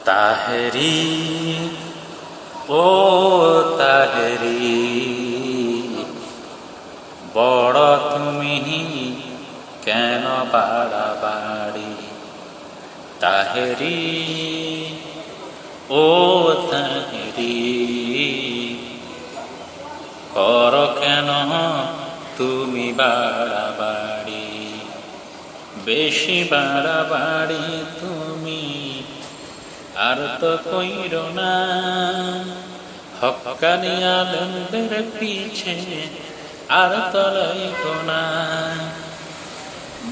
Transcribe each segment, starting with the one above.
তাহেরি ও তাহেরি, বড় তুমি কেন বাড়াবাড়ি। তাহেরি ও তাহেরি, কর কেন তুমি বাড়াবাড়ি। বেশি বাড়াবাড়ি তুমি আর তো কইরো না, হক্কানি আলেমদের পিছে আর তো লাইগো না।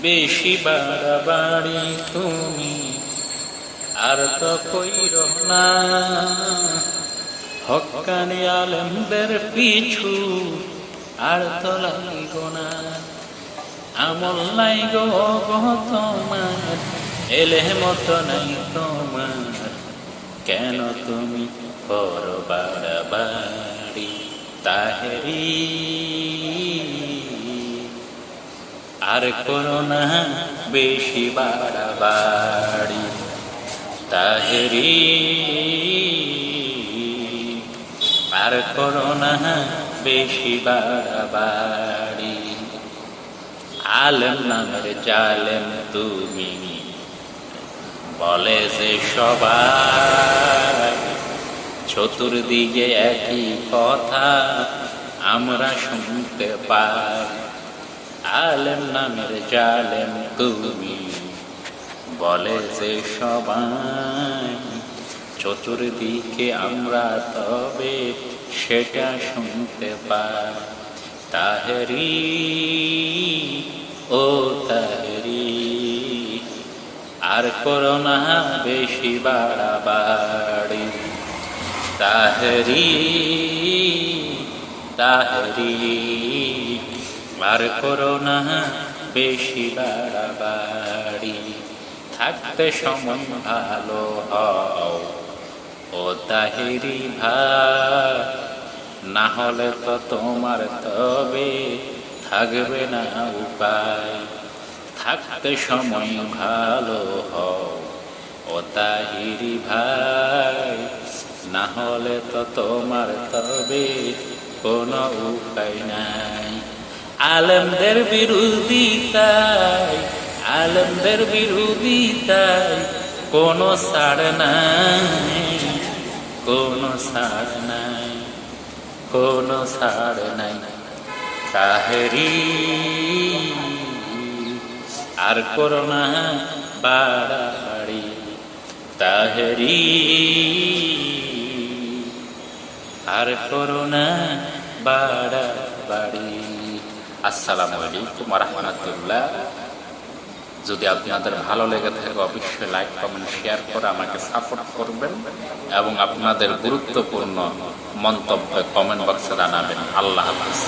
বেশি বাড়াবাড়ি তুমি আর তো কইরো না, হক্কানি আলেমদের পিছু আর তো লাইগো না। আমল নাই গো তোমার, এলেহমত নাই তোমার, কেন তুমি করো বাড়াবাড়ি। তাহেরি আর করো না বেশি বাড়াবাড়ি। তাহেরি আর করো না বেশি বাড়াবাড়ি। আলেম নামের জালেম তুমি, বলে যে সবাই, চতুর্দিকে একই কথা আমরা শুনতে পাই। আলেম নামের জালেম তুমি, বলে যে সবাই, চতুর্দিকে আমরা তবে সেটা শুনতে পাই। তাহেরি ও তাহেরি, আর করো না বেশি বাড়াবাড়ি। তাহেরি তাহেরি, আর করো না বেশি বাড়াবাড়ি। থাকতে সময় ভালো হও ও তাহেরি ভাই, না হলে তো তোমার তবে থাকবে না উপায়। থাকতে সময় ভালো হও ও তাহেরি ভাই, না হলে তো তোমার তবে কোনো উপায় নাই। আলেমদের বিরোধিতায়, আলেমদের বিরোধিতায় কোনো ছাড় নাই, কোনো ছাড় নাই, কোনো ছাড় নাই। তাহেরি আর করো না বাড়াবাড়ি। তাহেরি আর করো না বাড়াবাড়ি। আসসালামু আলাইকুম ওয়া রাহমাতুল্লাহ। যদি আপনাদের ভালো লেগে থাকে অবশ্যই লাইক, কমেন্ট, শেয়ার করে আমাকে সাপোর্ট করবেন এবং আপনাদের গুরুত্বপূর্ণ মন্তব্য কমেন্ট বক্সে জানাবেন। আল্লাহ হাফেজ।